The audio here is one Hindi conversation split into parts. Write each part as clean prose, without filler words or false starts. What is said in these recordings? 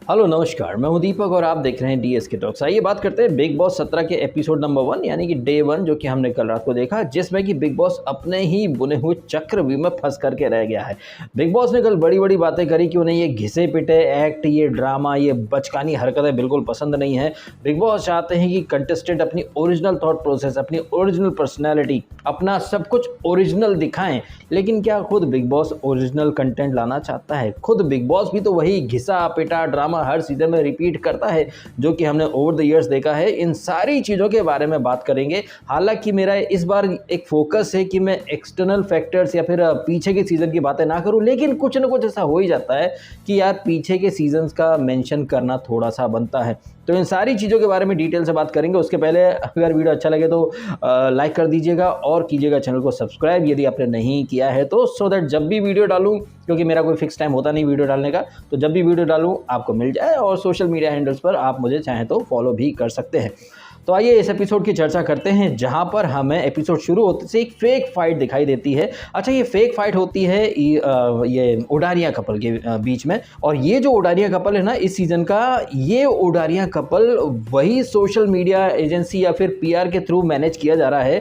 हेलो नमस्कार, मैं हूं दीपक और आप देख रहे हैं डीएसके टॉक्स। आइए बात करते हैं बिग बॉस 17 के एपिसोड नंबर 1 यानी कि डे 1, जो कि हमने कल रात को देखा, जिसमें कि बिग बॉस अपने ही बुने हुए चक्रव्यूह में फंस करके रह गया है। बिग बॉस ने कल बड़ी बड़ी बातें करी कि उन्हें ये घिसे पिटे एक्ट, ये ड्रामा, ये बचकानी हरकतें बिल्कुल पसंद नहीं है। बिग बॉस चाहते हैं कि कंटेस्टेंट अपनी ओरिजिनल थॉट प्रोसेस, अपनी ओरिजिनल पर्सनैलिटी, अपना सब कुछ ओरिजिनल दिखाएं। लेकिन क्या खुद बिग बॉस ओरिजिनल कंटेंट लाना चाहता है? खुद बिग बॉस भी तो वही घिसा पिटा ड्रामा हर सीजन में रिपीट करता है, जो कि हमने ओवर द ईयर्स देखा है। इन सारी चीज़ों के बारे में बात करेंगे। हालांकि मेरा इस बार एक फोकस है कि मैं एक्सटर्नल फैक्टर्स या फिर पीछे के सीज़न की बातें ना करूं, लेकिन कुछ ना कुछ ऐसा हो ही जाता है कि यार पीछे के सीजन्स का मेंशन करना थोड़ा सा बनता है। तो इन सारी चीज़ों के बारे में डिटेल से बात करेंगे। उसके पहले अगर वीडियो अच्छा लगे तो लाइक कर दीजिएगा और कीजिएगा चैनल को सब्सक्राइब यदि आपने नहीं किया है तो, सो दैट जब भी वीडियो डालूं, क्योंकि मेरा कोई फिक्स टाइम होता नहीं वीडियो डालने का, तो जब भी वीडियो डालूं आपको मिल जाए। और सोशल मीडिया हैंडल्स पर आप मुझे चाहें तो फॉलो भी कर सकते हैं। तो आइए इस एपिसोड की चर्चा करते हैं, जहां पर हमें एपिसोड शुरू होते से एक फेक फाइट दिखाई देती है। अच्छा, ये फेक फाइट होती है ये उडारिया कपल के बीच में। और ये जो उडारिया कपल है ना इस सीजन का, ये उडारिया कपल वही सोशल मीडिया एजेंसी या फिर पीआर के थ्रू मैनेज किया जा रहा है,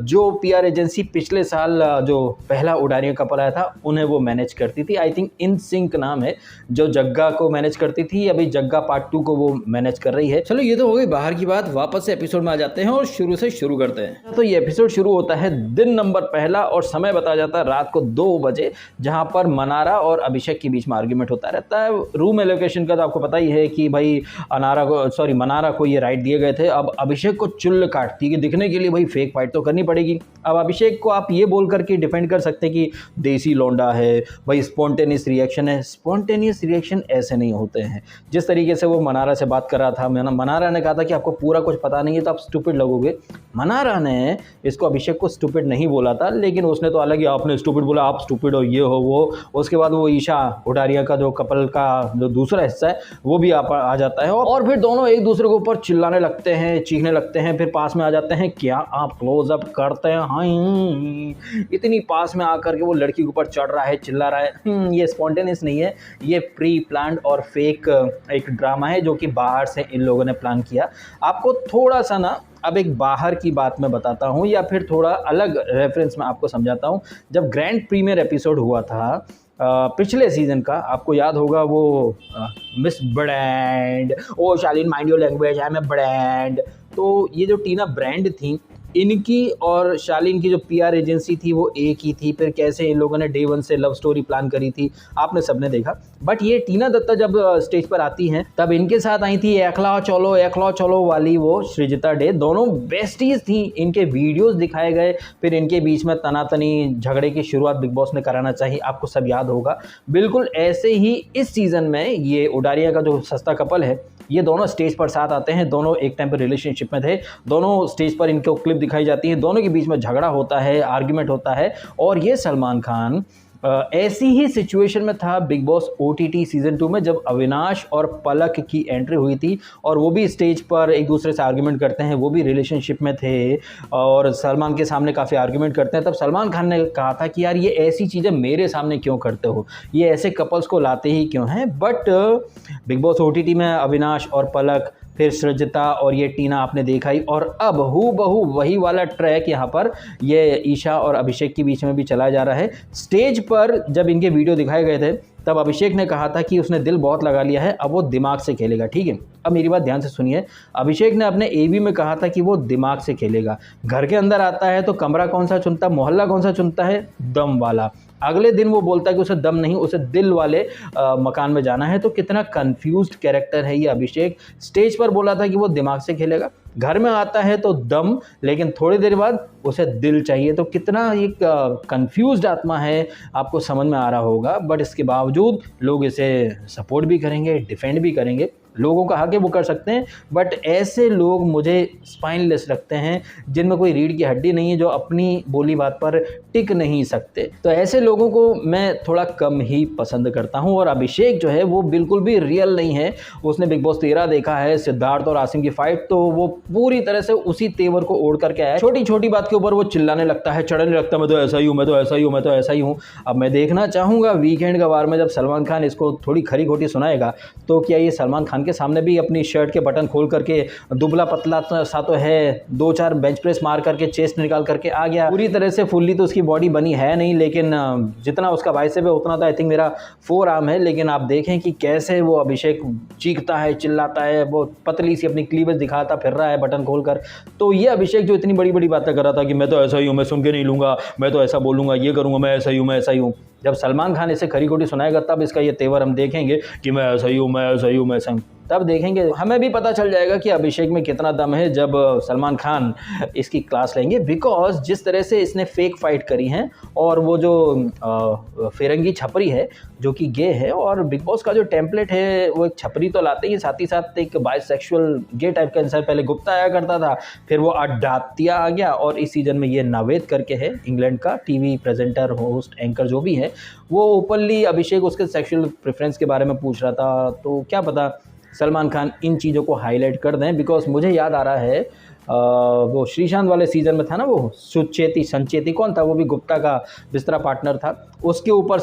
जो पीआर एजेंसी पिछले साल जो पहला उडारिया कपल आया था उन्हें वो मैनेज करती थी। आई थिंक इन सिंक नाम है, जो जग्गा को मैनेज करती थी। अभी जग्गा पार्ट 2 को वो मैनेज कर रही है। चलो ये तो हो गई बाहर की बात, वापस से एपिसोड में आ जाते हैं और शुरू से शुरू करते हैं। तो ये एपिसोड शुरू होता है दिन नंबर पहला और समय बताया जाता है रात को 2 बजे, जहां पर मनारा और अभिषेक के बीच में आर्ग्यूमेंट होता रहता है। रूम एलोकेशन का तो आपको पता ही है कि भाई मनारा को ये राइट दिए गए थे। अब अभिषेक को चुल्ल काटती है कि दिखने के लिए भाई फेक फाइट तो करनी पड़ेगी। अब अभिषेक को आप ये बोल करके डिफेंड कर सकते हैं कि देसी लौंडा है भाई, स्पॉन्टेनियस रिएक्शन है। स्पॉन्टेनियस रिएक्शन ऐसे नहीं होते हैं। जिस तरीके से वो मनारा से बात कर रहा था, मनारा ने कहा था कि आपको पूरा कुछ पता नहीं है तो आप स्टूपिड लगोगे। मनारा ने इसको अभिषेक को स्टूपिड नहीं बोला था, लेकिन उसने तो अलग ही आपने स्टूपिड बोला, आप स्टूपिड हो, ये हो वो। उसके बाद वो ईशा उडारिया का जो कपल का जो दूसरा हिस्सा है वो भी आ जाता है और फिर दोनों एक दूसरे के ऊपर चिल्लाने लगते हैं, चीखने लगते हैं। फिर पास में आ जाते हैं, क्या आप क्लोजअप करते हैं? हाँ, इतनी पास में आकर के वो लड़की के ऊपर चढ़ रहा है, चिल्ला रहा है। ये स्पॉन्टेनियस नहीं है, ये प्री प्लान्ड और फेक एक ड्रामा है जो कि बाहर से इन लोगों ने प्लान किया। आपको थोड़ा सा ना अब एक बाहर की बात मैं बताता हूँ, या फिर थोड़ा अलग रेफरेंस में आपको समझाता हूँ। जब ग्रैंड प्रीमियर एपिसोड हुआ था पिछले सीजन का, आपको याद होगा वो miss brand, oh Shalin mind your language, I am a brand. तो ये जो टीना ब्रांड थी, इनकी और शालीन की जो पीआर एजेंसी थी वो एक ही थी। फिर कैसे इन लोगों ने डे 1 से लव स्टोरी प्लान करी थी, आपने सबने देखा। बट ये टीना दत्ता जब स्टेज पर आती हैं, तब इनके साथ आई थी एकला चलो वाली वो सृजिता डे। दोनों बेस्टीज थी, इनके वीडियोस दिखाए गए। फिर इनके बीच में तनातनी झगड़े की शुरुआत बिग बॉस ने कराना चाहिए, आपको सब याद होगा। बिल्कुल ऐसे ही इस सीजन में ये उडारिया का जो सस्ता कपल है, ये दोनों स्टेज पर साथ आते हैं। दोनों एक टाइम पर रिलेशनशिप में थे, दोनों स्टेज पर इनको क्लिप दिखाई जाती है, दोनों के बीच में झगड़ा होता है, आर्ग्यूमेंट होता है। और ये सलमान खान ऐसी ही सिचुएशन में था बिग बॉस ओटीटी सीजन 2 में, जब अविनाश और पलक की एंट्री हुई थी और वो भी स्टेज पर एक दूसरे से आर्ग्यूमेंट करते हैं, वो भी रिलेशनशिप में थे और सलमान के सामने काफ़ी आर्ग्यूमेंट करते हैं। तब सलमान खान ने कहा था कि यार ये ऐसी चीज़ें मेरे सामने क्यों करते हो, ये ऐसे कपल्स को लाते ही क्यों हैं। बट बिग बॉस ओटीटी में अविनाश और पलक, फिर सृजिता और ये टीना आपने देखा ही, और अब हूबहू वही वाला ट्रैक यहाँ पर ये ईशा और अभिषेक के बीच में भी चला जा रहा है। स्टेज पर जब इनके वीडियो दिखाए गए थे, तब अभिषेक ने कहा था कि उसने दिल बहुत लगा लिया है, अब वो दिमाग से खेलेगा। ठीक है, अब मेरी बात ध्यान से सुनिए। अभिषेक ने अपने एवी में कहा था कि वो दिमाग से खेलेगा। घर के अंदर आता है तो कमरा कौन सा चुनता, मोहल्ला कौन सा चुनता है? दम वाला। अगले दिन वो बोलता है कि उसे दम नहीं, उसे दिल वाले मकान में जाना है। तो कितना कंफ्यूज्ड कैरेक्टर है ये अभिषेक। स्टेज पर बोला था कि वो दिमाग से खेलेगा, घर में आता है तो दम, लेकिन थोड़ी देर बाद उसे दिल चाहिए। तो कितना एक कंफ्यूज्ड आत्मा है, आपको समझ में आ रहा होगा। बट इसके बावजूद लोग इसे सपोर्ट भी करेंगे, डिफेंड भी करेंगे। लोगों का हक है वो कर सकते हैं, बट ऐसे लोग मुझे स्पाइनलेस लगते हैं जिनमें कोई रीढ़ की हड्डी नहीं है, जो अपनी बोली बात पर टिक नहीं सकते। तो ऐसे लोगों को मैं थोड़ा कम ही पसंद करता हूं। और अभिषेक जो है वो बिल्कुल भी रियल नहीं है। उसने बिग बॉस 13 देखा है, सिद्धार्थ और आसिम की फाइट, तो वो पूरी तरह से उसी तेवर को ओढ़ करके आया है। छोटी छोटी बात के ऊपर वो चिल्लाने लगता है, चढ़ने लगता है, मैं तो ऐसा ही हूँ, मैं तो ऐसा ही हूँ, मैं तो ऐसा ही हूँ। अब मैं देखना चाहूँगा वीकेंड का वार में जब सलमान खान इसको थोड़ी खरी खोटी सुनाएगा तो क्या ये सलमान खान के सामने भी अपनी शर्ट के बटन खोल करके दुबला पतला सा तो है, 2-4 बेंच प्रेस मार करके चेस्ट निकाल करके आ गया। पूरी तरह से फुल्ली तो उसकी बॉडी बनी है नहीं, लेकिन जितना उसका बाइसेप है उतना तो आई थिंक मेरा फोर आर्म है। लेकिन आप देखें कि कैसे वो अभिषेक चीखता है, चिल्लाता है, वो पतली सी अपनी क्लीवेज दिखाता फिर रहा है बटन खोलकर। तो ये अभिषेक जो इतनी बड़ी बड़ी बातें कर रहा था कि मैं तो ऐसा ही हूँ, मैं सुन के नहीं लूँगा, मैं तो ऐसा बोलूँगा, ये करूँगा, मैं ऐसा ही हूँ, मैं ऐसा ही हूँ, जब सलमान खान इसे खरी खोटी सुनाएगा तब इसका ये तेवर हम देखेंगे कि मैं ऐसा ही हूँ, मैं ऐसा ही हूँ, मैं ऐसा हूँ। तब देखेंगे, हमें भी पता चल जाएगा कि अभिषेक में कितना दम है जब सलमान खान इसकी क्लास लेंगे। बिकॉज जिस तरह से इसने फेक फाइट करी है, और वो जो फिरंगी छपरी है जो कि गे है, और बिग बॉस का जो टेम्पलेट है वो एक छपरी तो लाते ही साथ एक बाइसेक्सुअल गे टाइप का इंसान पहले गुप्ता आया करता था, फिर वो अडातिया आ गया, और इस सीजन में ये नावेद करके है, इंग्लैंड का टीवी प्रेजेंटर, होस्ट, एंकर जो भी है, वो ओपनली अभिषेक उसके सेक्सुअल प्रेफरेंस के बारे में पूछ रहा था। तो क्या पता सलमान खान इन चीज़ों को हाईलाइट कर दें। बिकॉज मुझे याद आ रहा है वो श्रीशांत वाले सीजन में था ना, वो संचेती कौन था, वो भी गुप्ता का बिस्तरा पार्टनर था, उसके ऊपर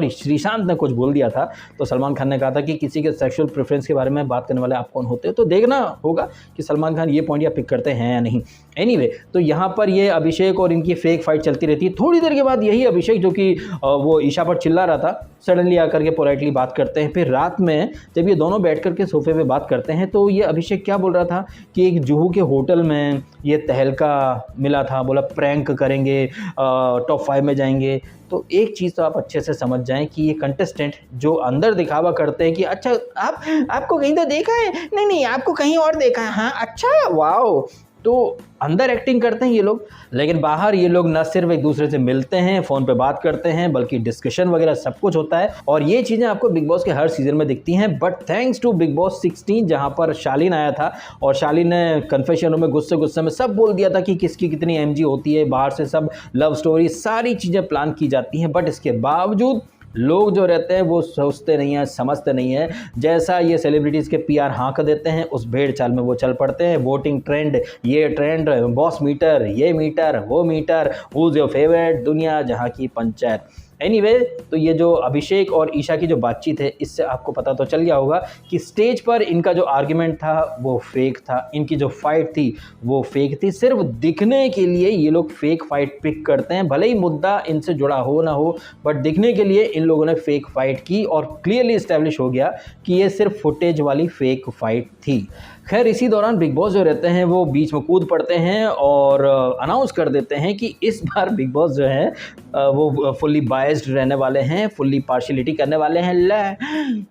श्रीशांत ने कुछ बोल दिया था, तो सलमान खान ने कहा था कि किसी के सेक्सुअल प्रेफरेंस के बारे में बात करने वाले आप कौन होते हो। तो देखना होगा कि सलमान खान ये पॉइंट या पिक करते हैं या नहीं। एनीवे, तो यहाँ पर ये अभिषेक और इनकी फेक फाइट चलती रहती है। थोड़ी देर के बाद यही अभिषेक जो कि वो ईशा पर चिल्ला रहा था, सडनली आकर के पोलाइटली बात करते हैं। फिर रात में जब ये दोनों बैठ करके सोफे पे बात करते हैं, तो ये अभिषेक क्या बोल रहा था कि एक जुहू के होटल में ये तहलका मिला था, बोला प्रैंक करेंगे, टॉप 5 में जाएंगे। तो एक चीज़ तो आप अच्छे से समझ जाएं कि ये कंटेस्टेंट जो अंदर दिखावा करते हैं कि अच्छा आपको कहीं तो देखा है, नहीं आपको कहीं और देखा है, हाँ अच्छा वाओ, तो अंदर एक्टिंग करते हैं ये लोग, लेकिन बाहर ये लोग न सिर्फ एक दूसरे से मिलते हैं, फ़ोन पे बात करते हैं, बल्कि डिस्कशन वगैरह सब कुछ होता है। और ये चीज़ें आपको बिग बॉस के हर सीज़न में दिखती हैं। But thanks to Bigg Boss 16 जहाँ पर शालीन आया था, और शालीन ने कन्फेशनों में गुस्से में सब बोल दिया था कि किसकी कितनी एमजी होती है, बाहर से सब लव स्टोरी सारी चीज़ें प्लान की जाती हैं। बट इसके बावजूद लोग जो रहते हैं वो सोचते नहीं हैं, समझते नहीं हैं। जैसा ये सेलिब्रिटीज़ के पीआर हाँक देते हैं, उस भेड़ चाल में वो चल पड़ते हैं। वोटिंग ट्रेंड, ये ट्रेंड, बॉस मीटर, ये मीटर, वो meter, who is your favourite, दुनिया जहाँ की पंचायत। एनीवे, तो ये जो अभिषेक और ईशा की जो बातचीत है, इससे आपको पता तो चल गया होगा कि स्टेज पर इनका जो आर्ग्यूमेंट था वो फेक था, इनकी जो फाइट थी वो फेक थी। सिर्फ दिखने के लिए ये लोग फेक फाइट पिक करते हैं, भले ही मुद्दा इनसे जुड़ा हो ना हो, बट दिखने के लिए इन लोगों ने फेक फाइट की, और क्लियरली इस्टेब्लिश हो गया कि ये सिर्फ फुटेज वाली फेक फाइट थी। खैर, इसी दौरान बिग बॉस जो रहते हैं वो बीच में कूद पड़ते हैं और अनाउंस कर देते हैं कि इस बार बिग बॉस जो है वो फुल्ली बायस्ड रहने वाले हैं, फुल्ली पार्शियलिटी करने वाले हैं।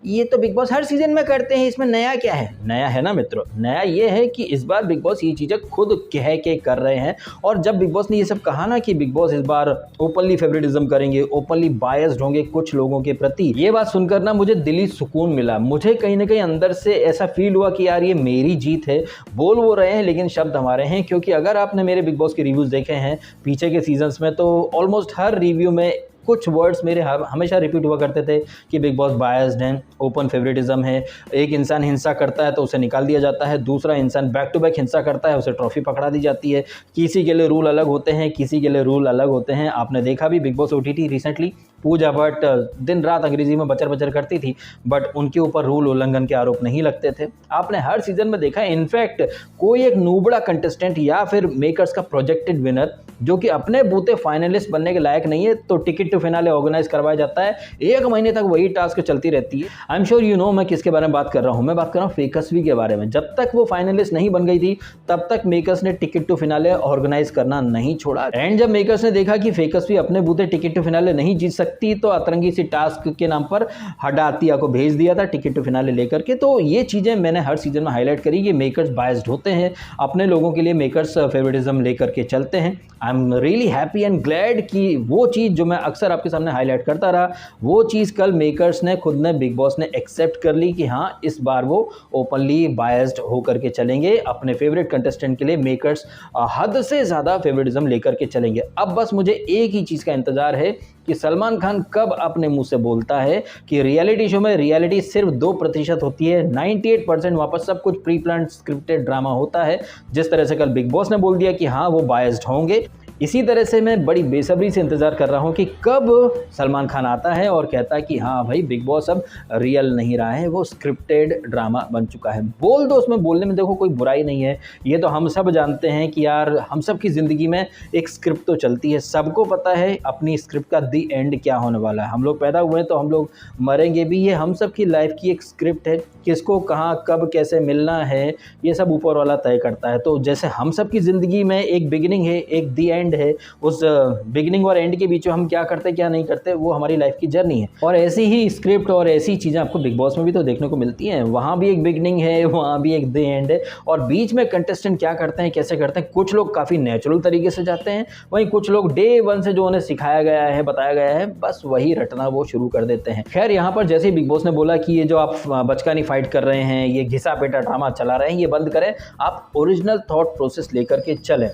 ये तो बिग बॉस हर सीजन में करते हैं, इसमें नया क्या है? नया है ना मित्रों, नया ये है कि इस बार बिग बॉस ये चीज़ें खुद कह के कर रहे हैं। और जब बिग बॉस ने ये सब कहा ना कि बिग बॉस इस बार ओपनली फेवरेटिज्म करेंगे, ओपनली बायस्ड होंगे कुछ लोगों के प्रति, ये बात सुनकर ना मुझे दिली सुकून मिला। मुझे कहीं ना कहीं अंदर से ऐसा फील हुआ कि यार ये मेरी जीत है। बोल वो रहे हैं लेकिन शब्द हमारे हैं, क्योंकि अगर आपने मेरे बिग बॉस के रिव्यूज़ देखे हैं पीछे के सीजन्स में, तो ऑलमोस्ट हर रिव्यू में कुछ वर्ड्स मेरे हमेशा रिपीट हुआ करते थे कि बिग बॉस बायस्ड हैं, ओपन फेवरेटिज्म है, एक इंसान हिंसा करता है तो उसे निकाल दिया जाता है, दूसरा इंसान बैक टू बैक हिंसा करता है उसे ट्रॉफी पकड़ा दी जाती है, किसी के लिए रूल अलग होते हैं, किसी के लिए रूल अलग होते हैं। आपने देखा भी big boss OTT recently, Pooja Bhatt दिन रात अंग्रेजी में बचर करती थी, बट उनके ऊपर रूल उल्लंघन के आरोप नहीं लगते थे। आपने हर सीजन में देखा, इनफैक्ट कोई एक नूबड़ा कंटेस्टेंट या फिर मेकर्स का प्रोजेक्टेड विनर जो कि अपने बूते फाइनलिस्ट बनने के लायक नहीं है, तो टिकट टू फिनाले ऑर्गेनाइज करवाया जाता है। 1 महीने तक वही टास्क चलती रहती है। I am sure you know मैं किसके बारे में बात कर रहा हूँ। मैं बात कर रहा हूँ फेकसवी के बारे में। जब तक वो फाइनलिस्ट नहीं बन गई थी तब तक मेकर्स ने टिकट टू फिनाले ऑर्गेनाइज करना नहीं छोड़ा। एंड जब मेकर्स ने देखा कि फेकसवी अपने बूते टिकट टू फिनाले नहीं जीत सकती, तो अतरंगी सी टास्क के नाम पर हडातिया को भेज दिया था टिकट टू फिनाले लेकर के। तो ये चीज़ें मैंने हर सीजन में हाईलाइट करी कि मेकर्स बायस्ड होते हैं, अपने लोगों के लिए मेकर्स फेवरेटिज्म लेकर के चलते हैं। I am really happy and glad कि वो चीज़ जो मैं अक्सर आपके सामने हाईलाइट करता रहा, वो चीज़ कल मेकर्स ने खुद ने, बिग बॉस ने एक्सेप्ट कर ली कि हाँ इस बार वो ओपनली बायस्ड होकर के चलेंगे अपने फेवरेट कंटेस्टेंट के लिए। मेकर्स हद से ज़्यादा फेवरेटिज्म लेकर के चलेंगे। अब बस मुझे एक ही चीज़ का इंतज़ार है कि सलमान खान कब अपने मुंह से बोलता है कि रियलिटी शो में रियलिटी सिर्फ 2% होती है, 98% वहाँ पर सब कुछ प्री प्लान स्क्रिप्टेड ड्रामा होता है। जिस तरह से कल बिग बॉस ने बोल दिया कि हाँ वो बायस्ड होंगे, इसी तरह से मैं बड़ी बेसब्री से इंतज़ार कर रहा हूँ कि कब सलमान खान आता है और कहता है कि हाँ भाई बिग बॉस अब रियल नहीं रहा है, वो स्क्रिप्टेड ड्रामा बन चुका है। बोल दो, उसमें बोलने में देखो कोई बुराई नहीं है। ये तो हम सब जानते हैं कि यार हम सब की ज़िंदगी में एक स्क्रिप्ट तो चलती है, सबको पता है अपनी स्क्रिप्ट का दी एंड क्या होने वाला है। हम लोग पैदा हुए हैं तो हम लोग मरेंगे भी, ये हम सब की लाइफ की एक स्क्रिप्ट है। किसको कहाँ कब कैसे मिलना है ये सब ऊपर वाला तय करता है। तो जैसे हम सब की ज़िंदगी में एक बिगिनिंग है, एक दी एंड है, उस बिगिनिंग और एंड के बीच में हम क्या करते क्या नहीं करते वो हमारी लाइफ की जर्नी है। और ऐसी ही स्क्रिप्ट और ऐसी चीज़ें आपको बिग बॉस में भी तो देखने को मिलती हैं। वहाँ भी एक बिगिनिंग है, वहाँ भी एक दी एंड है, और बीच में कंटेस्टेंट क्या करते हैं कैसे करते हैं। कुछ लोग काफ़ी नेचुरल तरीके से जाते हैं, वहीं कुछ लोग डे 1 से जो उन्हें सिखाया गया है, बताया गया है, बस वही रटना वो शुरू कर देते हैं। खैर यहाँ पर जैसे ही बिग बॉस ने बोला कि ये जो आप बचकानी फाइट कर रहे हैं, ये घिसा पेटा ड्रामा चला रहे हैं, ये बंद करें, आप ओरिजिनल थॉट प्रोसेस लेकर के चलें।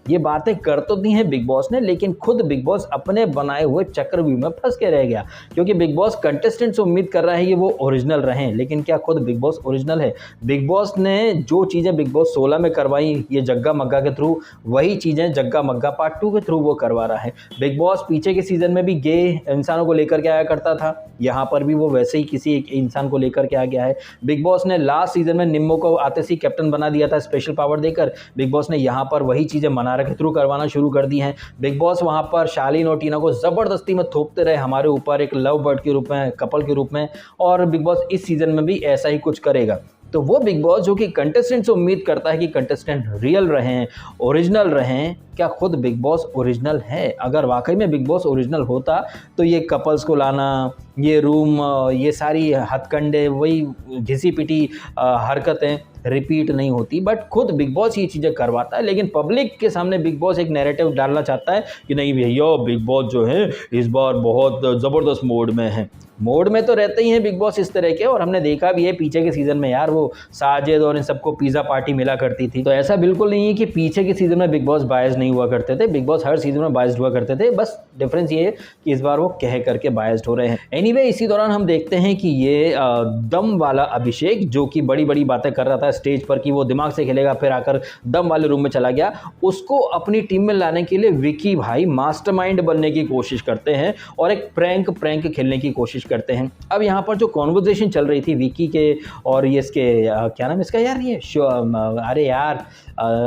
ये बातें कर तो दी हैं बिग बॉस ने, लेकिन खुद बिग बॉस अपने बनाए हुए चक्रव्यूह में फंस के रह गया, क्योंकि बिग बॉस कंटेस्टेंट से उम्मीद कर रहा है कि वो ओरिजिनल रहें, लेकिन क्या खुद बिग बॉस ओरिजिनल है? बिग बॉस ने जो चीज़ें बिग बॉस 16 में करवाई, ये जग्गा मग्गा के थ्रू, वही चीज़ें जग्गा मग्गा पार्ट 2 के थ्रू वो करवा रहा है। बिग बॉस पीछे के सीजन में भी गे इंसानों को लेकर के आया करता था, यहाँ पर भी वो वैसे ही किसी एक इंसान को लेकर के आ गया है। बिग बॉस ने लास्ट सीजन में निम्मो को आते सी कैप्टन बना दिया था स्पेशल पावर देकर, बिग बॉस ने यहाँ पर वही चीज़ें मनारा के थ्रू करवाना शुरू कर दी हैं। बिग बॉस वहाँ पर शालीन और टीना को ज़बरदस्ती में थोपते रहे हमारे ऊपर एक लव बर्ड के रूप में, कपल के रूप में, और बिग बॉस इस सीज़न में भी ऐसा ही कुछ करेगा। तो वो बिग बॉस जो कि कंटेस्टेंट से उम्मीद करता है कि कंटेस्टेंट रियल रहें, ओरिजिनल रहें, क्या खुद बिग बॉस ओरिजिनल है? अगर वाकई में बिग बॉस ओरिजिनल होता तो ये कपल्स को लाना, ये रूम, ये सारी हथकंडे, वही घिसी पिटी हरकतें रिपीट नहीं होती। बट खुद बिग बॉस ये चीज़ें करवाता है, लेकिन पब्लिक के सामने बिग बॉस एक नैरेटिव डालना चाहता है कि नहीं भैया बिग बॉस जो है इस बार बहुत ज़बरदस्त मोड में है। मोड में तो रहते ही हैं बिग बॉस इस तरह के, और हमने देखा भी है पीछे के सीज़न में यार, वो साजिद और इन सबको पिज़्ज़ा पार्टी मिला करती थी। तो ऐसा बिल्कुल नहीं है कि पीछे के सीज़न में बिग बॉस बायस नहीं हुआ करते थे, बिग बॉस हर सीज़न में बायस्ड हुआ करते थे। बस डिफरेंस ये है कि इस बार वो कह करके बायस्ड हो रहे हैं। एनीवे, इसी दौरान हम देखते हैं कि ये दम वाला अभिषेक, जो कि बड़ी बड़ी बातें कर रहा था स्टेज पर कि वो दिमाग से खेलेगा, फिर आकर दम वाले रूम में चला गया, उसको अपनी टीम में लाने के लिए विकी भाई मास्टरमाइंड बनने की कोशिश करते हैं और एक प्रैंक खेलने की कोशिश करते हैं। अब यहाँ पर जो कॉन्वर्जेशन चल रही थी विकी के और ये इसके क्या नाम इसका यार, ये अरे यार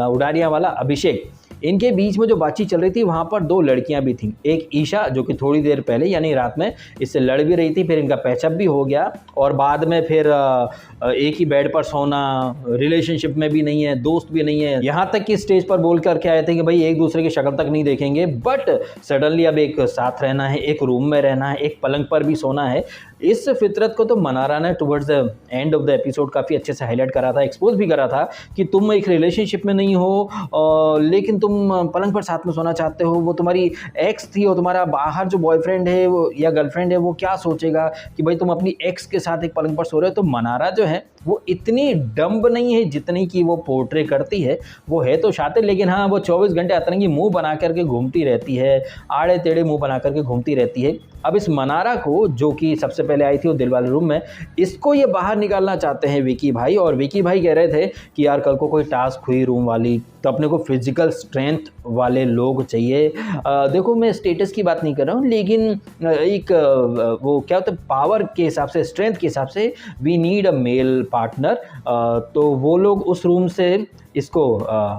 उडारिया वाला अभिषेक, इनके बीच में जो बातचीत चल रही थी वहाँ पर दो लड़कियाँ भी थीं। एक ईशा जो कि थोड़ी देर पहले यानी रात में इससे लड़ भी रही थी, फिर इनका पैचअप भी हो गया, और बाद में फिर एक ही बेड पर सोना, रिलेशनशिप में भी नहीं है, दोस्त भी नहीं है, यहाँ तक कि स्टेज पर बोल करके आए थे कि भाई एक दूसरे की शक्ल तक नहीं देखेंगे। बट सडनली अब एक साथ रहना है, एक रूम में रहना है, एक पलंग पर भी सोना है। इस फितरत को तो मनारा ने towards the end of the episode काफ़ी अच्छे से हाईलाइट करा था, एक्सपोज भी करा था कि तुम एक रिलेशनशिप में नहीं हो, लेकिन तुम पलंग पर साथ में सोना चाहते हो। वो तुम्हारी एक्स थी और तुम्हारा बाहर जो बॉयफ्रेंड है वो या गर्लफ्रेंड है वो क्या सोचेगा कि भाई तुम अपनी एक्स के साथ एक पलंग पर सो रहे हो। तो मनारा जो है वो इतनी डम्ब नहीं है जितनी कि वो पोर्ट्रे करती है। वो है तो शातिर, लेकिन हाँ वो 24 घंटे अतरंगी मुंह बना करके घूमती रहती है, आड़े टेढ़े मुंह बना करके घूमती रहती है। अब इस मनारा को, जो कि सबसे पहले आई थी वो दिल वाले रूम में, इसको ये बाहर निकालना चाहते हैं विकी भाई। और विकी भाई कह रहे थे कि यार कल को कोई टास्क हुई रूम वाली तो अपने को फिजिकल स्ट्रेंथ वाले लोग चाहिए। देखो मैं स्टेटस की बात नहीं कर रहा हूँ, लेकिन एक वो क्या होता है पावर के हिसाब से, स्ट्रेंथ के हिसाब से we need a male partner. तो वो लोग उस रूम से इसको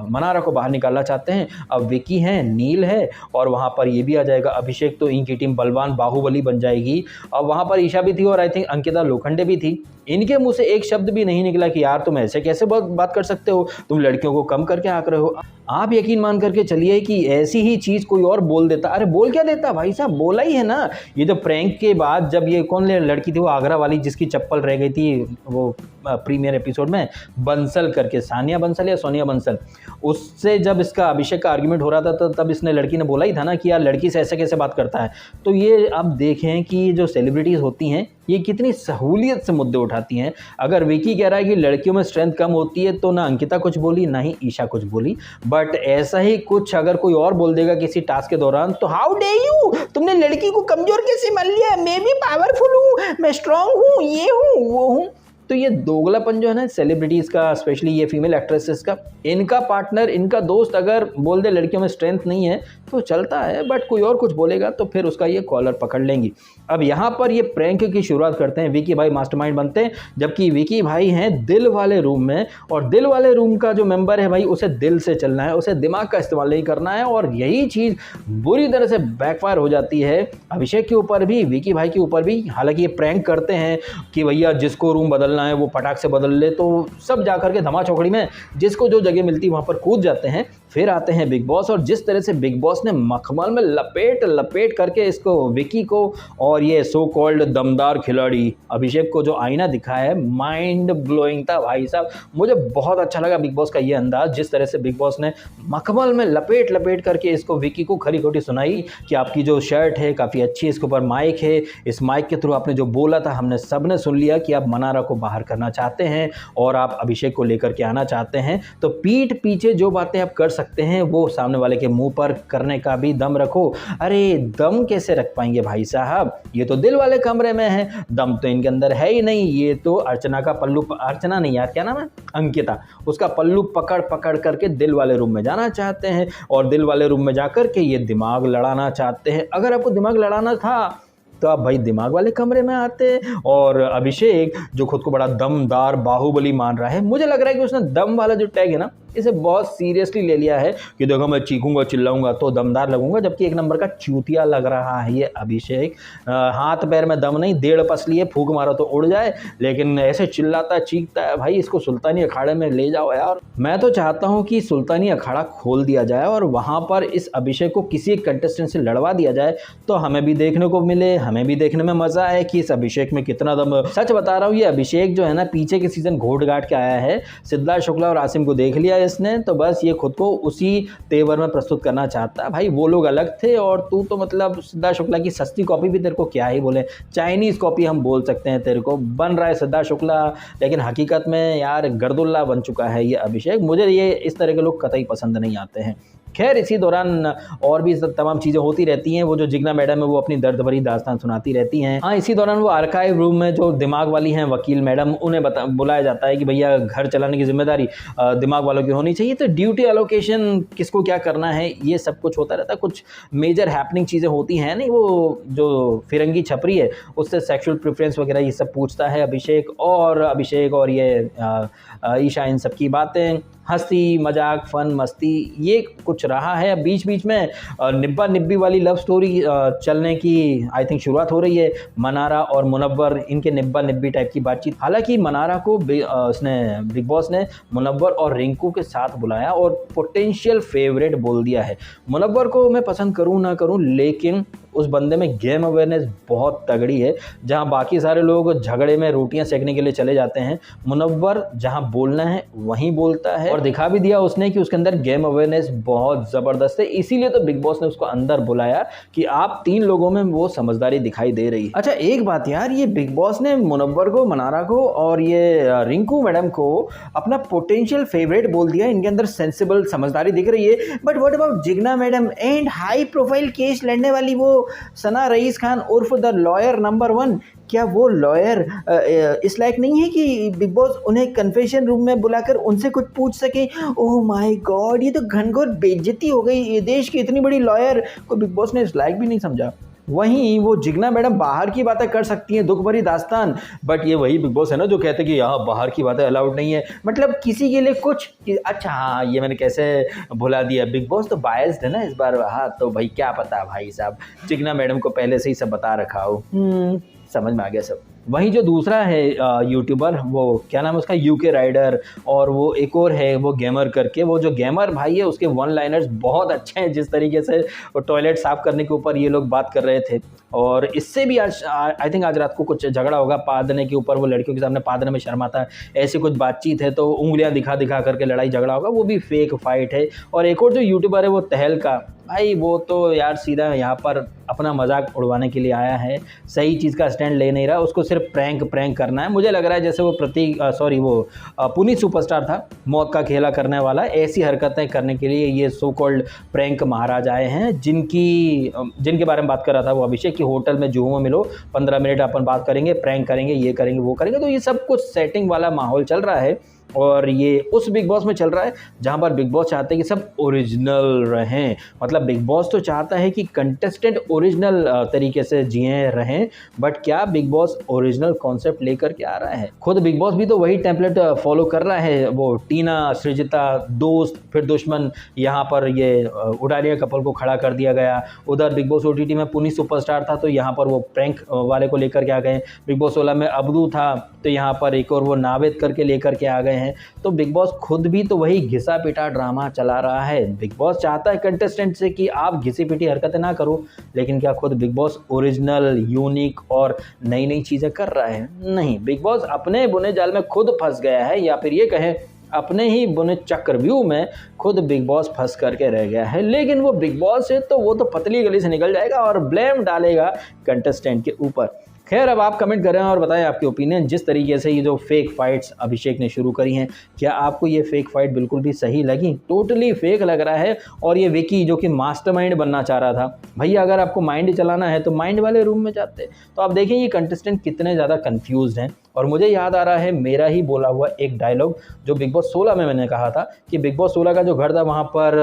मनारा को बाहर निकालना चाहते हैं। अब विकी है, नील है, और वहाँ पर ये भी आ जाएगा अभिषेक, तो इनकी टीम बलवान बाहुबली बन जाएगी। अब वहाँ पर ईशा भी थी और आई थिंक अंकिता लोखंडे भी थी। इनके मुंह से एक शब्द भी नहीं निकला कि यार तुम ऐसे कैसे बात कर सकते हो, तुम लड़कियों को कम करके आंक रहे हो। आप यकीन मान करके चलिए कि ऐसी ही चीज़ कोई और बोल देता। अरे बोल क्या देता भाई साहब, बोला ही है ना। ये जो प्रैंक के बाद जब ये कौन लड़की थी वो आगरा वाली जिसकी चप्पल रह गई थी, वो प्रीमियर एपिसोड में बंसल करके, सानिया बंसल या सोनिया बंसल, उससे जब इसका अभिषेक का आर्ग्यूमेंट हो रहा था तो तब इसने लड़की ने बोला ही था ना कि यार लड़की से ऐसे कैसे बात करता है। तो ये अब देखें कि जो सेलिब्रिटीज़ होती हैं ये कितनी सहूलियत से मुद्दे उठाती हैं। अगर विकी कह रहा है कि लड़कियों में स्ट्रेंथ कम होती है तो ना अंकिता कुछ बोली ना ही ईशा कुछ बोली, बट ऐसा ही कुछ अगर कोई और बोल देगा किसी टास्क के दौरान तो हाउ डे यू, तुमने लड़की को कमजोर कैसे मान लिया, मैं भी पावरफुल हूँ, मैं स्ट्रांग हूँ, ये हूँ वो हूँ। तो ये दोगलापन जो है ना सेलिब्रिटीज़ का, स्पेशली ये फीमेल एक्ट्रेसेस का, इनका पार्टनर, इनका दोस्त अगर बोल दे लड़कियों में स्ट्रेंथ नहीं है तो चलता है, बट कोई और कुछ बोलेगा तो फिर उसका ये कॉलर पकड़ लेंगी। अब यहाँ पर ये प्रैंक की शुरुआत करते हैं, विकी भाई मास्टरमाइंड बनते हैं, जबकि विकी भाई हैं दिल वाले रूम में, और दिल वाले रूम का जो मेंबर है भाई उसे दिल से चलना है, उसे दिमाग का इस्तेमाल नहीं करना है, और यही चीज़ बुरी तरह से बैकफायर हो जाती है अभिषेक के ऊपर भी, विकी भाई के ऊपर भी। हालांकि ये प्रैंक करते हैं कि भैया जिसको रूम बदलना है वो फटाक से बदल ले, तो सब जा करके धमा चौकड़ी में जिसको जो जगह मिलती है वहाँ पर कूद जाते हैं। फिर आते हैं बिग बॉस, और जिस तरह से बिग बॉस ने मखमल में लपेट करके इसको, विकी को और ये सो कॉल्ड दमदार खिलाड़ी अभिषेक को जो आईना दिखाया है, माइंड ब्लोइंग था भाई साहब। मुझे बहुत अच्छा लगा बिग बॉस का ये अंदाज, जिस तरह से बिग बॉस ने मखमल में लपेट करके इसको, विकी को खरी खोटी सुनाई कि आपकी जो शर्ट है काफ़ी अच्छी है, इसके ऊपर माइक है, इस माइक के थ्रू आपने जो बोला था हमने सब ने सुन लिया कि आप मनारा को बाहर करना चाहते हैं और आप अभिषेक को लेकर के आना चाहते हैं, तो पीठ पीछे जो बातें आप कर सकते हैं वो सामने वाले के मुंह पर करने का भी दम रखो। अरे दम कैसे रख पाएंगे भाई साहब, ये तो दिल वाले कमरे में है, दम तो इनके अंदर है ही नहीं। ये तो अर्चना का पल्लू, अर्चना नहीं यार क्या नाम है, अंकिता, उसका पल्लू पकड़ करके दिल वाले रूम में जाना चाहते हैं, और दिल वाले रूम में जाकर के ये दिमाग लड़ाना चाहते हैं। अगर आपको दिमाग लड़ाना था तो आप भाई दिमाग वाले कमरे में आते। और अभिषेक जो खुद को बड़ा दमदार बाहुबली मान रहा है, मुझे लग रहा है कि उसने दम वाला जो टैग है ना इसे बहुत सीरियसली ले लिया है कि देखो मैं चीखूंगा चिल्लाऊंगा तो दमदार लगूंगा, जबकि एक नंबर का चूतिया लग रहा है ये अभिषेक। हाथ पैर में दम नहीं, 1.5 पसली है, फूंक मारो तो उड़ जाए, लेकिन ऐसे चिल्लाता चीखता है भाई। इसको सुल्तानी अखाड़े में ले जाओ यार। मैं तो चाहता हूँ कि सुल्तानी अखाड़ा खोल दिया जाए और वहाँ पर इस अभिषेक को किसी एक कंटेस्टेंट से लड़वा दिया जाए, तो हमें भी देखने को मिले, हमें भी देखने में मजा आए कि इस अभिषेक में कितना दम। सच बता रहा हूँ, ये अभिषेक जो है ना पीछे के सीजन घोट घाट के आया है, सिद्धार्थ शुक्ला और आसिम को देख लिया इसने, तो बस ये खुद को उसी तेवर में प्रस्तुत करना चाहता है। भाई वो लोग अलग थे और तू तो मतलब सिद्धार्थ शुक्ला की सस्ती कॉपी भी तेरे को क्या ही बोले, चाइनीज़ कॉपी हम बोल सकते हैं, तेरे को बन रहा है सिद्धार्थ शुक्ला, लेकिन हकीकत में यार गर्दुल्ला बन चुका है ये अभिषेक। मुझे ये इस तरह के लोग कतई पसंद नहीं आते हैं। खैर इसी दौरान और भी तमाम चीज़ें होती रहती हैं। वो जो जिग्ना मैडम है वो अपनी दर्द भरी दास्तान सुनाती रहती हैं। हाँ, इसी दौरान वो आर्काइव रूम में जो दिमाग वाली हैं वकील मैडम, उन्हें बुलाया जाता है कि भैया घर चलाने की जिम्मेदारी दिमाग वालों की होनी चाहिए, तो ड्यूटी एलोकेशन किसको क्या करना है ये सब कुछ होता रहता है। कुछ मेजर हैपनिंग चीज़ें होती हैं नहीं, वो जो फिरंगी छपरी है उससे सेक्सुअल प्रेफरेंस वगैरह ये सब पूछता है अभिषेक, और ये ईशा, इन सब की बातें, हंसी मजाक फन मस्ती ये कुछ रहा है। बीच बीच में निब्बा निब्बी वाली लव स्टोरी चलने की आई थिंक शुरुआत हो रही है। मनारा और मुनव्वर, इनके निब्बा निब्बी टाइप की बातचीत। हालांकि मनारा को बिग बॉस ने मुनव्वर और रिंकू के साथ बुलाया और पोटेंशियल फेवरेट बोल दिया है। मुनव्वर को मैं पसंद करूं ना करूं, लेकिन उस बंदे में गेम अवेयरनेस बहुत तगड़ी है। जहां बाकी सारे लोग झगड़े में रोटियां सेकने के लिए चले जाते हैं, मुनव्वर जहां बोलना है वहीं बोलता है, और दिखा भी दिया उसने कि उसके अंदर गेम अवेयरनेस बहुत ज़बरदस्त है। इसीलिए तो बिग बॉस ने उसको अंदर बुलाया कि आप 3 लोगों में वो समझदारी दिखाई दे रही है। अच्छा एक बात यार, ये बिग बॉस ने मुनव्वर को, मनारा को और ये रिंकू मैडम को अपना पोटेंशियल फेवरेट बोल दिया। इनके अंदर सेंसिबल समझदारी दिख रही है, but what about Jigna madam and high profile case लड़ने वाली वो सना रईस खान उर्फ द लॉयर नंबर 1? क्या वो लॉयर इस लायक नहीं है कि बिग बॉस उन्हें कन्फेशन रूम में बुलाकर उनसे कुछ पूछ सके? ओह माय गॉड, ये तो घनघोर बेइज्जती हो गई। ये देश की इतनी बड़ी लॉयर को बिग बॉस ने इस लायक भी नहीं समझा। वहीं वो जिग्ना मैडम बाहर की बातें कर सकती हैं, दुख भरी दास्तान, बट ये वही बिग बॉस है ना जो कहते हैं कि यहाँ बाहर की बातें अलाउड नहीं है। मतलब किसी के लिए कुछ अच्छा, हाँ ये मैंने कैसे भुला दिया, बिग बॉस तो बायस्ड है ना इस बार। हाँ तो भाई क्या पता भाई साहब, जिग्ना मैडम को पहले से ही सब बता रखा हो। समझ में आ गया सब। वहीं जो दूसरा है यूट्यूबर, वो क्या नाम है उसका, यूके राइडर, और वो एक और है वो गेमर करके, वो जो गेमर भाई है उसके वन लाइनर्स बहुत अच्छे हैं। जिस तरीके से वो टॉयलेट साफ़ करने के ऊपर ये लोग बात कर रहे थे, और इससे भी आज आई थिंक आज रात को कुछ झगड़ा होगा पादने के ऊपर, वो लड़कियों के सामने पादने में शर्माता है, ऐसी कुछ बातचीत है, तो उंगलियां दिखा दिखा करके लड़ाई झगड़ा होगा, वो भी फेक फाइट है। और एक और जो यूट्यूबर है वो तहलका, भाई वो तो यार सीधा यहाँ पर अपना मजाक उड़वाने के लिए आया है, सही चीज़ का स्टैंड ले नहीं रहा, उसको सिर्फ प्रैंक करना है। मुझे लग रहा है जैसे वो पुनीत सुपरस्टार था, मौत का खेला करने वाला, ऐसी हरकतें करने के लिए ये सो कॉल्ड प्रैंक महाराज आए हैं, जिनके बारे में बात कर रहा था वो अभिषेक की होटल में जुहू में मिलो, 15 मिनट अपन बात करेंगे, प्रैंक करेंगे, ये करेंगे वो करेंगे। तो ये सब कुछ सेटिंग वाला माहौल चल रहा है, और ये उस बिग बॉस में चल रहा है जहां पर बिग बॉस चाहते हैं कि सब ओरिजिनल रहें। मतलब बिग बॉस तो चाहता है कि कंटेस्टेंट ओरिजिनल तरीके से जिए रहें, बट क्या बिग बॉस ओरिजिनल कॉन्सेप्ट लेकर के आ रहा है? खुद बिग बॉस भी तो वही टेम्पलेट फॉलो कर रहा है। वो टीना, सृजिता, दोस्त फिर दुश्मन, यहाँ पर ये उडारिया कपल को खड़ा कर दिया गया। उधर बिग बॉस OTT में पुनीत सुपरस्टार था, तो यहाँ पर वो प्रैंक वाले को लेकर के आ गए। बिग बॉस 16 में अब्दू था, तो यहाँ पर एक और वो नावेद करके लेकर के आ गए हैं। तो बिग बॉस खुद भी तो वही घिसा पिटा ड्रामा चला रहा है। बिग बॉस चाहता है कंटेस्टेंट से कि आप घिसी पिटी हरकतें ना करो, लेकिन क्या खुद बिग बॉस ओरिजिनल, यूनिक और नई नई चीज़ें कर रहा है? नहीं, बिग बॉस अपने बुने जाल में खुद फंस गया है, या फिर ये कहें अपने ही बुने चक्रव्यूह में खुद बिग बॉस फंस करके रह गया है। लेकिन वो बिग बॉस है तो वो तो पतली गली से निकल जाएगा और ब्लेम डालेगा कंटेस्टेंट के ऊपर। खैर, अब आप कमेंट करें और बताएं आपके ओपिनियन। जिस तरीके से ये जो फेक फाइट्स अभिषेक ने शुरू करी हैं, क्या आपको ये फेक फाइट बिल्कुल भी सही लगी? टोटली फेक लग रहा है। और ये विकी जो कि मास्टरमाइंड बनना चाह रहा था, भैया अगर आपको माइंड चलाना है तो माइंड वाले रूम में जाते। तो आप देखें ये कंटेस्टेंट कितने ज़्यादा कन्फ्यूज्ड हैं। और मुझे याद आ रहा है मेरा ही बोला हुआ एक डायलॉग जो बिग बॉस 16 में मैंने कहा था कि बिग बॉस 16 का जो घर था वहाँ पर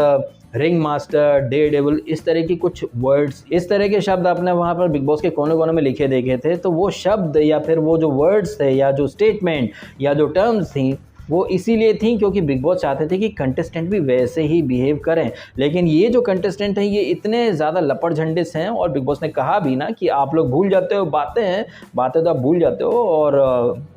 रिंग मास्टर, डे डेविल, इस तरह की कुछ वर्ड्स, इस तरह के शब्द आपने वहाँ पर बिग बॉस के कोने कोने में लिखे देखे थे। तो वो शब्द या फिर वो जो वर्ड्स थे या जो स्टेटमेंट या जो टर्म्स थी, वो इसीलिए थी क्योंकि बिग बॉस चाहते थे कि कंटेस्टेंट भी वैसे ही बिहेव करें। लेकिन ये जो कंटेस्टेंट हैं ये इतने ज़्यादा लपड़ झंडे से हैं, और बिग बॉस ने कहा भी ना कि आप लोग भूल जाते हो बातें तो आप भूल जाते हो, और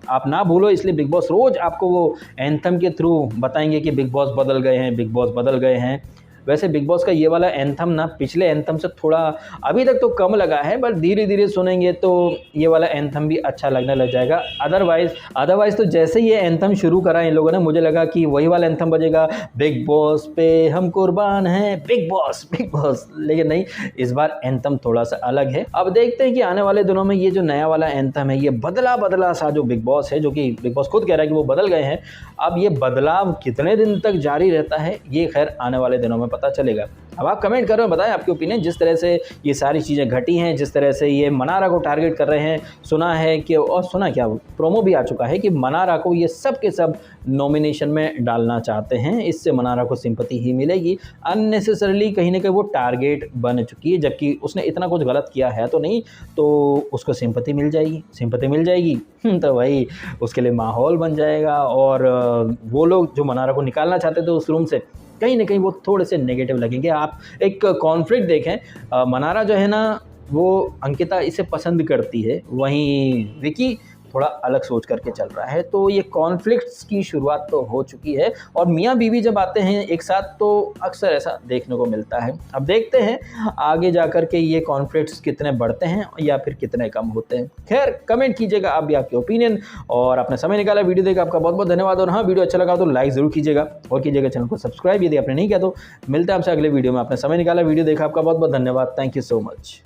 आप ना भूलो, इसलिए बिग बॉस रोज़ आपको वो एंथम के थ्रू बताएंगे कि बिग बॉस बदल गए हैं, बिग बॉस बदल गए हैं। वैसे बिग बॉस का ये वाला एंथम ना पिछले एंथम से थोड़ा अभी तक तो कम लगा है, बट धीरे धीरे सुनेंगे तो ये वाला एंथम भी अच्छा लगने लग जाएगा। अदरवाइज तो जैसे ये एंथम शुरू करा इन लोगों ने, मुझे लगा कि वही वाला एंथम बजेगा, बिग बॉस पे हम कुर्बान हैं, बिग बॉस। लेकिन नहीं, इस बार एंथम थोड़ा सा अलग है। अब देखते हैं कि आने वाले दिनों में ये जो नया वाला एंथम है, ये बदला सा जो बिग बॉस है, जो कि बिग बॉस खुद कह रहा है कि वो बदल गए हैं, अब ये बदलाव कितने दिन तक जारी रहता है ये खैर आने वाले दिनों में पता चलेगा। अब आप कमेंट करो, बताएं आपके ओपिनियन। जिस तरह से ये सारी चीज़ें घटी हैं, जिस तरह से ये मनारा को टारगेट कर रहे हैं, सुना क्या प्रोमो भी आ चुका है कि मनारा को ये सब के सब नॉमिनेशन में डालना चाहते हैं, इससे मनारा को सिंपैथी ही मिलेगी। अननेसेसरली कहीं ना कहीं वो टारगेट बन चुकी है, जबकि उसने इतना कुछ गलत किया है तो नहीं, तो उसको सिंपैथी मिल जाएगी तो भाई उसके लिए माहौल बन जाएगा। और वो लोग जो मनारा को निकालना चाहते थे उस रूम से, कहीं ना कहीं वो थोड़े से नेगेटिव लगेंगे। आप एक कॉन्फ्लिक्ट देखें, मनारा जो है ना वो अंकिता इसे पसंद करती है, वहीं विकी थोड़ा अलग सोच करके चल रहा है। तो ये कॉन्फ्लिक्ट्स की शुरुआत तो हो चुकी है, और मियाँ बीवी जब आते हैं एक साथ तो अक्सर ऐसा देखने को मिलता है। अब देखते हैं आगे जा कर के ये कॉन्फ्लिक्ट्स कितने बढ़ते हैं या फिर कितने कम होते हैं। खैर, कमेंट कीजिएगा आप भी आपके ओपिनियन, और आपने समय निकाला वीडियो देखा आपका बहुत बहुत धन्यवाद। और हाँ, वीडियो अच्छा लगा तो लाइक ज़रूर कीजिएगा, और कीजिएगा चैनल को सब्सक्राइब यदि आपने नहीं किया तो। मिलते हैं आपसे अगले वीडियो में। आपने समय निकाला वीडियो देखा आपका बहुत बहुत धन्यवाद। Thank you so much.